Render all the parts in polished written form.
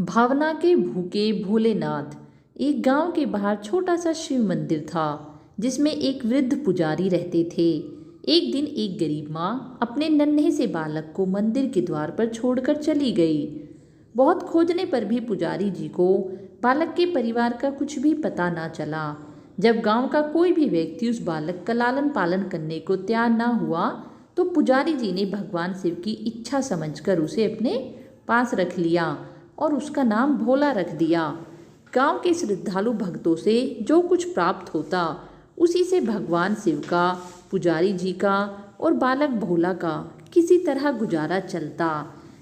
भावना के भूखे भोलेनाथ। एक गांव के बाहर छोटा सा शिव मंदिर था जिसमें एक वृद्ध पुजारी रहते थे। एक दिन एक गरीब माँ अपने नन्हे से बालक को मंदिर के द्वार पर छोड़कर चली गई। बहुत खोजने पर भी पुजारी जी को बालक के परिवार का कुछ भी पता ना चला। जब गांव का कोई भी व्यक्ति उस बालक का लालन पालन करने को तैयार ना हुआ तो पुजारी जी ने भगवान शिव की इच्छा समझकर उसे अपने पास रख लिया और उसका नाम भोला रख दिया। गांव के श्रद्धालु भक्तों से जो कुछ प्राप्त होता उसी से भगवान शिव का, पुजारी जी का और बालक भोला का किसी तरह गुजारा चलता।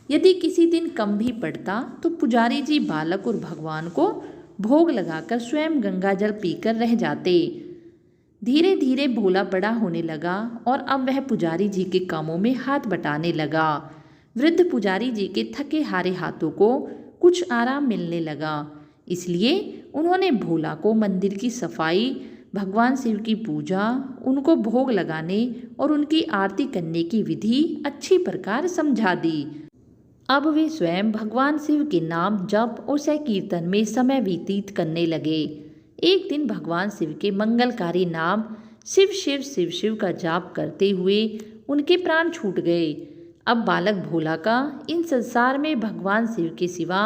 यदि किसी दिन कम भी पड़ता तो पुजारी जी बालक और भगवान को भोग लगाकर स्वयं गंगा जल पीकर रह जाते। धीरे धीरे भोला बड़ा होने लगा और अब वह पुजारी जी के कामों में हाथ बटाने लगा। वृद्ध पुजारी जी के थके हारे हाथों को कुछ आराम मिलने लगा, इसलिए उन्होंने भोला को मंदिर की सफाई, भगवान शिव की पूजा, उनको भोग लगाने और उनकी आरती करने की विधि अच्छी प्रकार समझा दी। अब वे स्वयं भगवान शिव के नाम जप और संकीर्तन में समय व्यतीत करने लगे। एक दिन भगवान शिव के मंगलकारी नाम शिव शिव शिव शिव का जाप करते हुए उनके प्राण छूट गए। अब बालक भोला का इन संसार में भगवान शिव के सिवा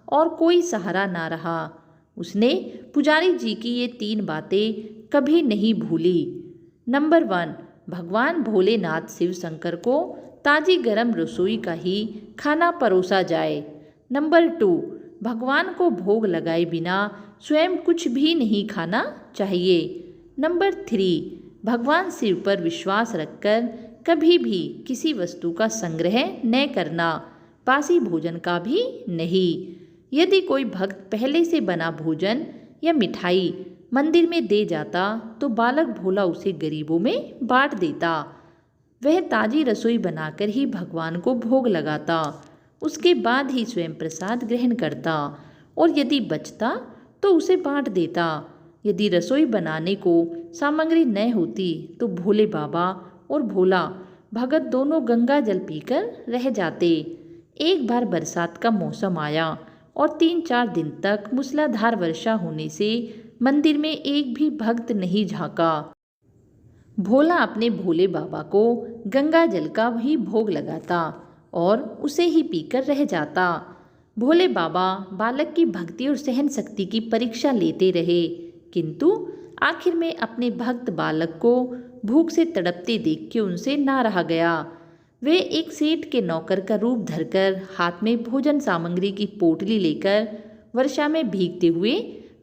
और कोई सहारा ना रहा। उसने पुजारी जी की ये 3 बातें कभी नहीं भूली। नंबर 1, भगवान भोलेनाथ शिव शंकर को ताजी गरम रसोई का ही खाना परोसा जाए। नंबर 2, भगवान को भोग लगाए बिना स्वयं कुछ भी नहीं खाना चाहिए। नंबर 3, भगवान शिव पर विश्वास रखकर कभी भी किसी वस्तु का संग्रह न करना, बासी भोजन का भी नहीं। यदि कोई भक्त पहले से बना भोजन या मिठाई मंदिर में दे जाता तो बालक भोला उसे गरीबों में बांट देता। वह ताजी रसोई बनाकर ही भगवान को भोग लगाता, उसके बाद ही स्वयं प्रसाद ग्रहण करता और यदि बचता तो उसे बांट देता। यदि रसोई बनाने को सामग्री न होती तो भोले बाबा और भोला भगत दोनों गंगा जल पीकर रह जाते। एक बार बरसात का मौसम आया और 3-4 दिन तक मूसलाधार वर्षा होने से मंदिर में एक भी भक्त नहीं झांका। भोला अपने भोले बाबा को गंगा जल का ही भोग लगाता और उसे ही पीकर रह जाता। भोले बाबा बालक की भक्ति और सहन शक्ति की परीक्षा लेते रहे, किंतु आखिर में अपने भक्त बालक को भूख से तड़पते देख के उनसे ना रहा गया। वे एक सेठ के नौकर का रूप धरकर हाथ में भोजन सामग्री की पोटली लेकर वर्षा में भीगते हुए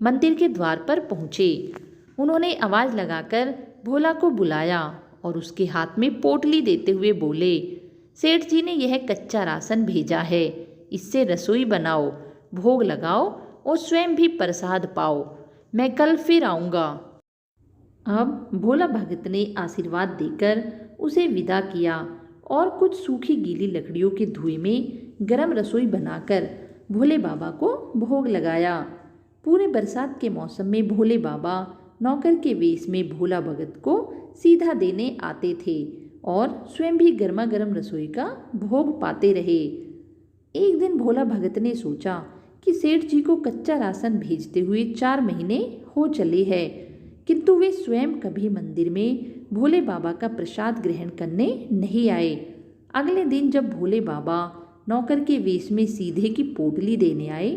मंदिर के द्वार पर पहुँचे। उन्होंने आवाज़ लगाकर भोला को बुलाया और उसके हाथ में पोटली देते हुए बोले, सेठ जी ने यह कच्चा राशन भेजा है, इससे रसोई बनाओ, भोग लगाओ और स्वयं भी प्रसाद पाओ। मैं कल फिर आऊँगा। अब भोला भगत ने आशीर्वाद देकर उसे विदा किया और कुछ सूखी गीली लकड़ियों के धुएं में गरम रसोई बनाकर भोले बाबा को भोग लगाया। पूरे बरसात के मौसम में भोले बाबा नौकर के वेश में भोला भगत को सीधा देने आते थे और स्वयं भी गर्मा गर्म रसोई का भोग पाते रहे। एक दिन भोला भगत ने सोचा कि सेठ जी को कच्चा राशन भेजते हुए 4 महीने हो चले हैं, किंतु वे स्वयं कभी मंदिर में भोले बाबा का प्रसाद ग्रहण करने नहीं आए। अगले दिन जब भोले बाबा नौकर के वेश में सीधे की पोटली देने आए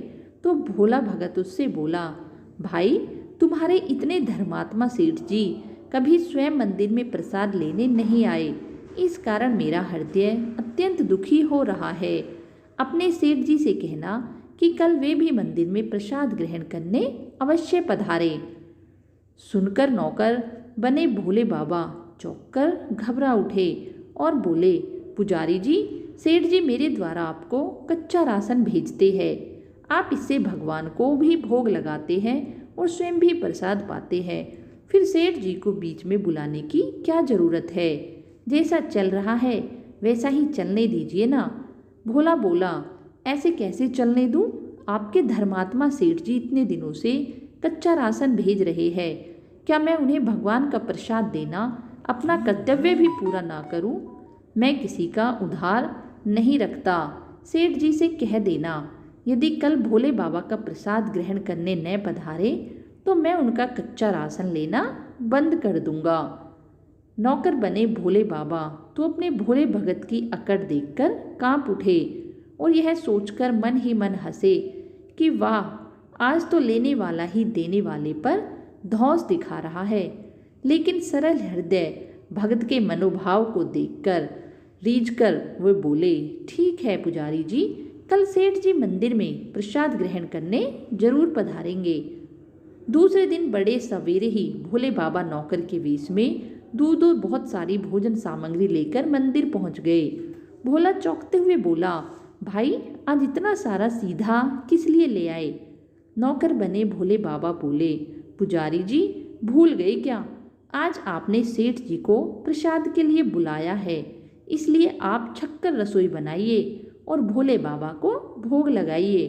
तो भोला भगत उससे बोला, भाई तुम्हारे इतने धर्मात्मा सेठ जी कभी स्वयं मंदिर में प्रसाद लेने नहीं आए, इस कारण मेरा हृदय अत्यंत दुखी हो रहा है। अपने सेठ जी से कहना कि कल वे भी मंदिर में प्रसाद ग्रहण करने अवश्य पधारे। सुनकर नौकर बने भोले बाबा चौंक कर घबरा उठे और बोले, पुजारी जी, सेठ जी मेरे द्वारा आपको कच्चा राशन भेजते हैं, आप इससे भगवान को भी भोग लगाते हैं और स्वयं भी प्रसाद पाते हैं, फिर सेठ जी को बीच में बुलाने की क्या ज़रूरत है? जैसा चल रहा है वैसा ही चलने दीजिए ना। भोला बोला, ऐसे कैसे चलने दूँ? आपके धर्मात्मा सेठ जी इतने दिनों से कच्चा राशन भेज रहे हैं, क्या मैं उन्हें भगवान का प्रसाद देना अपना कर्तव्य भी पूरा ना करूं? मैं किसी का उधार नहीं रखता, सेठ जी से कह देना यदि कल भोले बाबा का प्रसाद ग्रहण करने न पधारे तो मैं उनका कच्चा राशन लेना बंद कर दूंगा। नौकर बने भोले बाबा तो अपने भोले भगत की अकड़ देखकर कांप उठे और यह सोचकर मन ही मन हंसे कि वाह, आज तो लेने वाला ही देने वाले पर धौंस दिखा रहा है। लेकिन सरल हृदय भगत के मनोभाव को देखकर रीझकर वे बोले, ठीक है पुजारी जी, कल सेठ जी मंदिर में प्रसाद ग्रहण करने जरूर पधारेंगे। दूसरे दिन बड़े सवेरे ही भोले बाबा नौकर के वेश में दूर दूर बहुत सारी भोजन सामग्री लेकर मंदिर पहुंच गए। भोला चौंकते हुए बोला, भाई आज इतना सारा सीधा किस लिए ले आए? नौकर बने भोले बाबा बोले, पुजारी जी भूल गए क्या? आज आपने सेठ जी को प्रसाद के लिए बुलाया है, इसलिए आप छक्कर रसोई बनाइए और भोले बाबा को भोग लगाइए।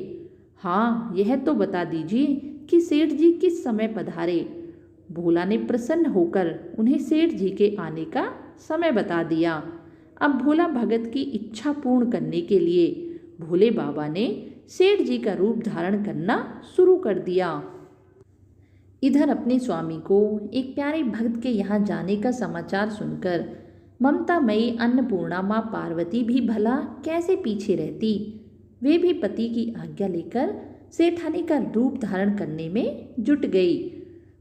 हाँ, यह तो बता दीजिए कि सेठ जी किस समय पधारे। भोला ने प्रसन्न होकर उन्हें सेठ जी के आने का समय बता दिया। अब भोला भगत की इच्छा पूर्ण करने के लिए भोले बाबा ने सेठ जी का रूप धारण करना शुरू कर दिया। इधर अपने स्वामी को एक प्यारे भक्त के यहाँ जाने का समाचार सुनकर ममतामयी अन्नपूर्णा माँ पार्वती भी भला कैसे पीछे रहती। वे भी पति की आज्ञा लेकर सेठानी का रूप धारण करने में जुट गई।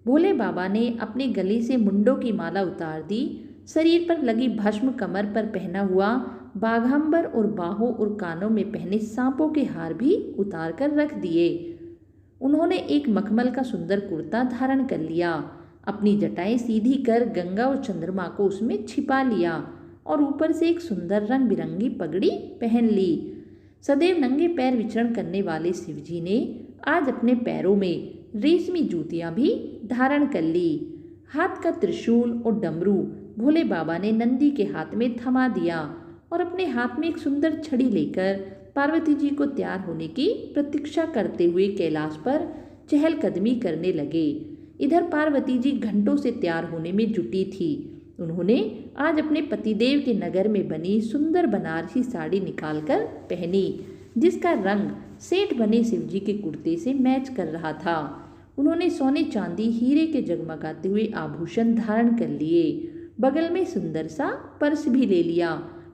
भोले बाबा ने अपने गले से मुंडों की माला उतार दी, शरीर पर लगी भस्म, कमर पर पहना हुआ बाघांबर और बाहों और कानों में पहने सांपों के हार भी उतार कर रख दिए। उन्होंने एक मखमल का सुंदर कुर्ता धारण कर लिया, अपनी जटाएं सीधी कर गंगा और चंद्रमा को उसमें छिपा लिया और ऊपर से एक सुंदर रंग बिरंगी पगड़ी पहन ली। सदैव नंगे पैर विचरण करने वाले शिवजी ने आज अपने पैरों में रेशमी जूतियां भी धारण कर ली। हाथ का त्रिशूल और डमरू भोले बाबा ने नंदी के हाथ में थमा दिया और अपने हाथ में एक सुंदर छड़ी लेकर पार्वती जी को तैयार होने की प्रतीक्षा करते हुए कैलाश पर चहलकदमी करने लगे। इधर पार्वती जी घंटों से तैयार होने में जुटी थी। उन्होंने आज अपने पतिदेव के नगर में बनी सुंदर बनारसी साड़ी निकालकर पहनी, जिसका रंग सेठ बने शिवजी के कुर्ते से मैच कर रहा था। उन्होंने सोने चांदी हीरे के जगमगाते हुए आभूषण धारण कर लिए, बगल में सुंदर सा पर्स भी ले लिया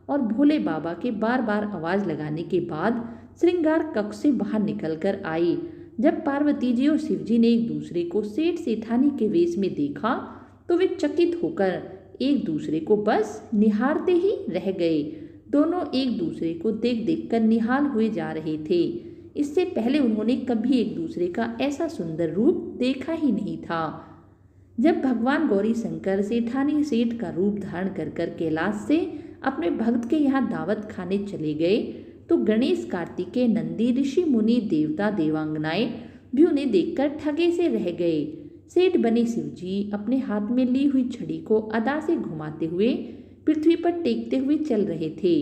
और भोले बाबा के बार बार आवाज लगाने के बाद श्रृंगार कक्ष से बाहर निकलकर आई। जब पार्वती जी और शिवजी ने एक दूसरे को सेठ सेठानी के वेश में देखा तो वे चकित होकर एक दूसरे को बस निहारते ही रह गए। दोनों एक दूसरे को देख देख कर निहाल हुए जा रहे थे। इससे पहले उन्होंने कभी एक दूसरे का ऐसा सुंदर रूप देखा ही नहीं था। जब भगवान गौरी शंकर सेठानी सेठ का रूप धारण कर कर कैलाश से अपने भक्त के यहाँ दावत खाने चले गए तो गणेश, कार्तिकेय, नंदी, ऋषि मुनि, देवता देवांगनाएं भी उन्हें देखकर ठगे से रह गए। सेठ बने शिवजी अपने हाथ में ली हुई छड़ी को अदा से घुमाते हुए पृथ्वी पर टेकते हुए चल रहे थे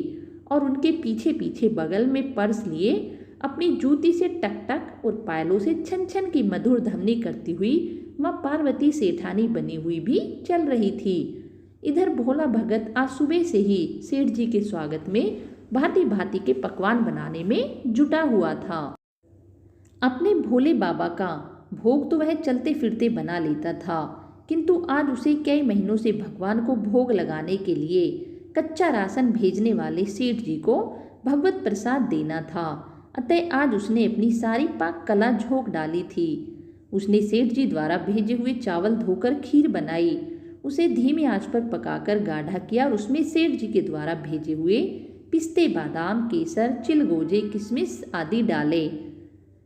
और उनके पीछे पीछे बगल में पर्स लिए अपनी जूती से टक टक और पायलों से छन छन की मधुर ध्वनि करती हुई माँ पार्वती सेठानी बनी हुई भी चल रही थी। इधर भोला भगत आज सुबह से ही सेठ जी के स्वागत में भांति भांति के पकवान बनाने में जुटा हुआ था। अपने भोले बाबा का भोग तो वह चलते फिरते बना लेता था, किंतु आज उसे कई महीनों से भगवान को भोग लगाने के लिए कच्चा राशन भेजने वाले सेठ जी को भगवत प्रसाद देना था। अतः आज उसने अपनी सारी पाक कला झोंक डाली थी। उसने सेठ जी द्वारा भेजे हुए चावल धोकर खीर बनाई, उसे धीमी आंच पर पकाकर गाढ़ा किया और उसमें सेठ जी के द्वारा भेजे हुए पिस्ते, बादाम, केसर, चिलगोजे, किशमिश आदि डाले।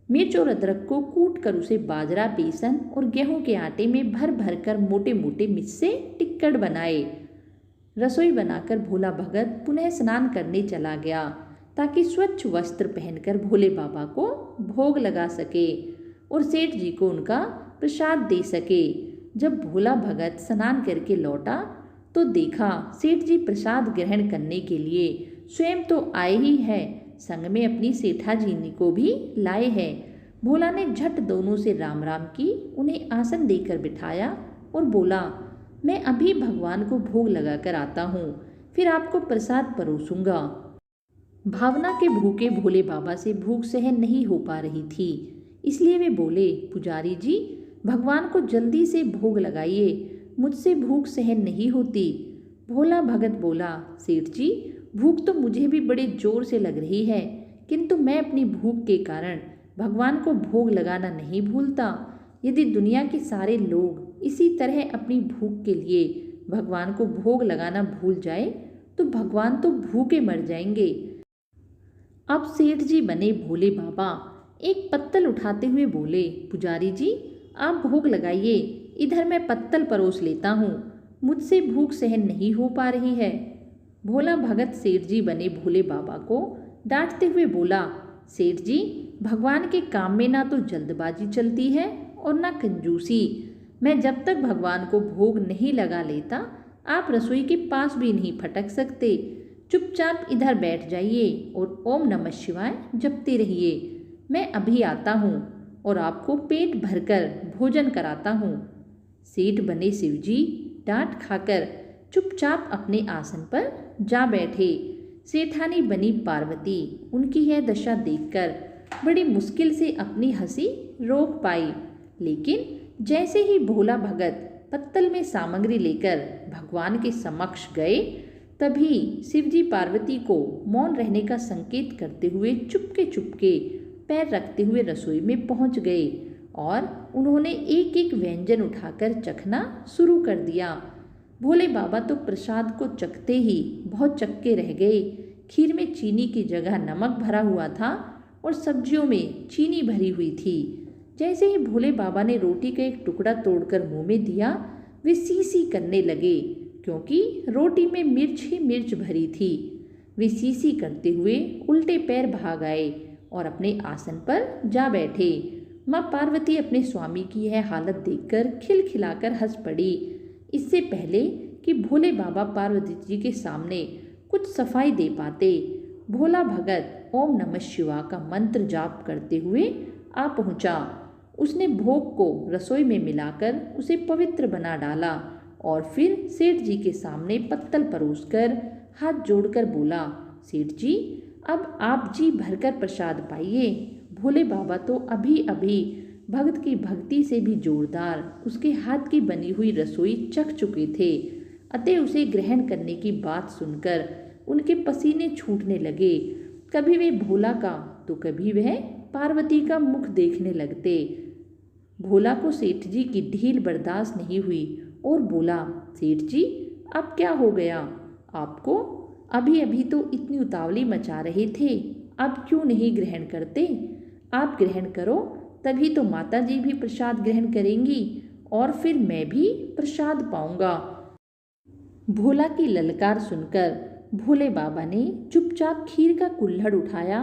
मिर्च और अदरक को कूट कर उसे बाजरा, बेसन और गेहूं के आटे में भर भर कर मोटे मोटे मिस्से टिक्कड़ बनाए। रसोई बनाकर भोला भगत पुनः स्नान करने चला गया ताकि स्वच्छ वस्त्र पहनकर भोले बाबा को भोग लगा सके और सेठ जी को उनका प्रसाद दे सके। जब भोला भगत स्नान करके लौटा तो देखा सेठ जी प्रसाद ग्रहण करने के लिए स्वयं तो आए ही है, संग में अपनी सेठा जी को भी लाए हैं। भोला ने झट दोनों से राम राम की, उन्हें आसन देकर बिठाया और बोला, मैं अभी भगवान को भोग लगा कर आता हूँ, फिर आपको प्रसाद परोसूंगा। भावना के भूखे भोले बाबा से भूख सहन नहीं हो पा रही थी, इसलिए वे बोले, पुजारी जी, भगवान को जल्दी से भोग लगाइए, मुझसे भूख सहन नहीं होती। भोला भगत बोला, सेठ जी, भूख तो मुझे भी बड़े जोर से लग रही है, किंतु मैं अपनी भूख के कारण भगवान को भोग लगाना नहीं भूलता। यदि दुनिया के सारे लोग इसी तरह अपनी भूख के लिए भगवान को भोग लगाना भूल जाए तो भगवान तो भूखे मर जाएंगे। अब सेठ जी बने भोले बाबा एक पत्तल उठाते हुए बोले, पुजारी जी, आप भोग लगाइए, इधर मैं पत्तल परोस लेता हूँ, मुझसे भूख सहन नहीं हो पा रही है। भोला भगत सेठ जी बने भोले बाबा को डांटते हुए बोला, सेठ जी, भगवान के काम में ना तो जल्दबाजी चलती है और ना कंजूसी। मैं जब तक भगवान को भोग नहीं लगा लेता आप रसोई के पास भी नहीं फटक सकते। चुपचाप इधर बैठ जाइए और ओम नमः शिवाय जपते रहिए। मैं अभी आता हूँ और आपको पेट भरकर भोजन कराता हूँ। सेठ बने शिवजी डांट खाकर चुपचाप अपने आसन पर जा बैठे। सेठानी बनी पार्वती उनकी यह दशा देखकर बड़ी मुश्किल से अपनी हंसी रोक पाई, लेकिन जैसे ही भोला भगत पत्तल में सामग्री लेकर भगवान के समक्ष गए, तभी शिवजी पार्वती को मौन रहने का संकेत करते हुए चुपके चुपके पैर रखते हुए रसोई में पहुंच गए और उन्होंने एक एक व्यंजन उठाकर चखना शुरू कर दिया। भोले बाबा तो प्रसाद को चखते ही बहुत चक्के रह गए। खीर में चीनी की जगह नमक भरा हुआ था और सब्जियों में चीनी भरी हुई थी। जैसे ही भोले बाबा ने रोटी का एक टुकड़ा तोड़कर मुंह में दिया, वे सी सी करने लगे, क्योंकि रोटी में मिर्च ही मिर्च भरी थी। वे सी सी करते हुए उल्टे पैर भाग आए और अपने आसन पर जा बैठे। माँ पार्वती अपने स्वामी की यह हालत देखकर खिलखिलाकर हंस पड़ी। इससे पहले कि भोले बाबा पार्वती जी के सामने कुछ सफाई दे पाते, भोला भगत ओम नमः शिवाय का मंत्र जाप करते हुए आ पहुंचा। उसने भोग को रसोई में मिलाकर उसे पवित्र बना डाला और फिर सेठ जी के सामने पत्तल परोसकर हाथ जोड़कर बोला, सेठ जी, अब आप जी भरकर प्रसाद पाइए। भोले बाबा तो अभी अभी भक्त की भक्ति से भी जोरदार उसके हाथ की बनी हुई रसोई चख चुके थे, अतः उसे ग्रहण करने की बात सुनकर उनके पसीने छूटने लगे। कभी वे भोला का तो कभी वह पार्वती का मुख देखने लगते। भोला को सेठ जी की ढील बर्दाश्त नहीं हुई और बोला, सेठ जी, अब क्या हो गया आपको? अभी अभी तो इतनी उतावली मचा रहे थे, अब क्यों नहीं ग्रहण करते? आप ग्रहण करो, तभी तो माता जी भी प्रसाद ग्रहण करेंगी और फिर मैं भी प्रसाद पाऊंगा। भोला की ललकार सुनकर भोले बाबा ने चुपचाप खीर का कुल्हड़ उठाया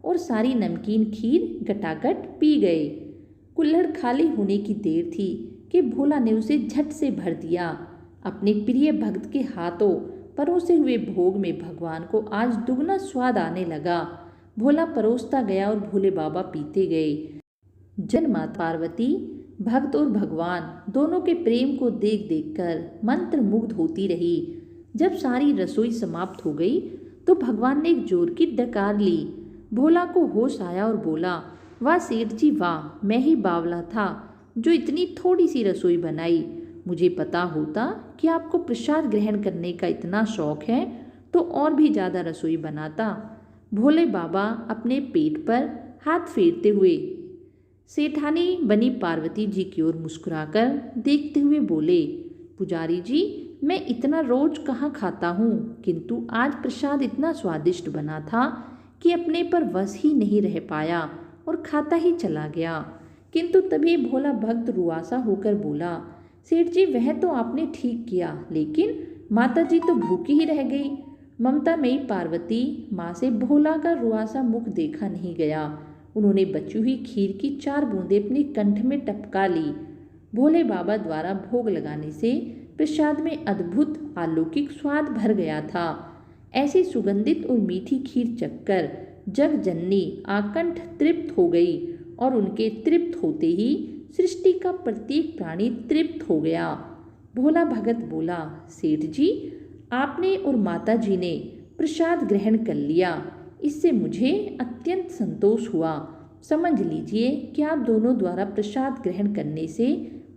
और सारी नमकीन खीर गटागट पी गए। कुल्हड़ खाली होने की देर थी कि भोला ने उसे झट से भर दिया। अपने प्रिय भक्त के हाथों परोसे हुए भोग में भगवान को आज दुगना स्वाद आने लगा। भोला परोसता गया और भोले बाबा पीते गए। माता पार्वती भक्त और भगवान दोनों के प्रेम को देख देखकर मंत्र मुग्ध होती रही। जब सारी रसोई समाप्त हो गई तो भगवान ने एक जोर की डकार ली। भोला को होश आया और बोला, वाह सेठ जी वाह, मैं ही बावला था जो इतनी थोड़ी सी रसोई बनाई। मुझे पता होता कि आपको प्रसाद ग्रहण करने का इतना शौक है तो और भी ज़्यादा रसोई बनाता। भोले बाबा अपने पेट पर हाथ फेरते हुए सेठानी बनी पार्वती जी की ओर मुस्कुराकर देखते हुए बोले, पुजारी जी, मैं इतना रोज कहाँ खाता हूँ, किंतु आज प्रसाद इतना स्वादिष्ट बना था कि अपने पर वश ही नहीं रह पाया और खाता ही चला गया। किंतु तभी भोला भक्त रुआसा होकर बोला, सेठ जी, वह तो आपने ठीक किया, लेकिन माता जी तो भूखी ही रह गई। ममता में पार्वती माँ से भोला का रुआसा मुख देखा नहीं गया। उन्होंने बची हुई खीर की 4 बूंदें अपने कंठ में टपका ली। भोले बाबा द्वारा भोग लगाने से प्रसाद में अद्भुत अलौकिक स्वाद भर गया था। ऐसी सुगंधित और मीठी खीर चखकर जग जननी आकंठ तृप्त हो गई और उनके तृप्त होते ही सृष्टि का प्रत्येक प्राणी तृप्त हो गया। भोला भगत बोला, सेठ जी, आपने और माता जी ने प्रसाद ग्रहण कर लिया, इससे मुझे अत्यंत संतोष हुआ। समझ लीजिए कि आप दोनों द्वारा प्रसाद ग्रहण करने से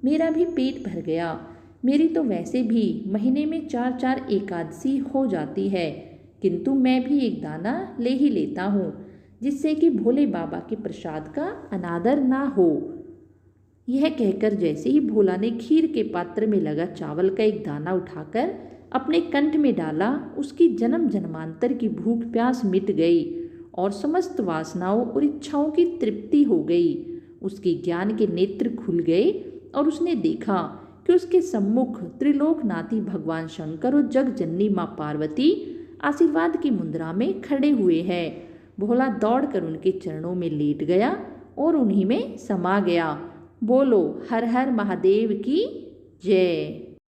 मेरा भी पेट भर गया। मेरी तो वैसे भी महीने में 4-4 एकादशी हो जाती है, किंतु मैं भी एक दाना ले ही लेता हूँ, जिससे कि भोले बाबा के प्रसाद का अनादर ना हो। यह कहकर जैसे ही भोला ने खीर के पात्र में लगा चावल का एक दाना उठाकर अपने कंठ में डाला, उसकी जन्म जन्मांतर की भूख प्यास मिट गई और समस्त वासनाओं और इच्छाओं की तृप्ति हो गई। उसके ज्ञान के नेत्र खुल गए और उसने देखा कि उसके सम्मुख त्रिलोकनाथी भगवान शंकर और जगजननी माँ पार्वती आशीर्वाद की मुद्रा में खड़े हुए हैं। भोला दौड़कर उनके चरणों में लेट गया और उन्हीं में समा गया। बोलो हर हर महादेव की जय।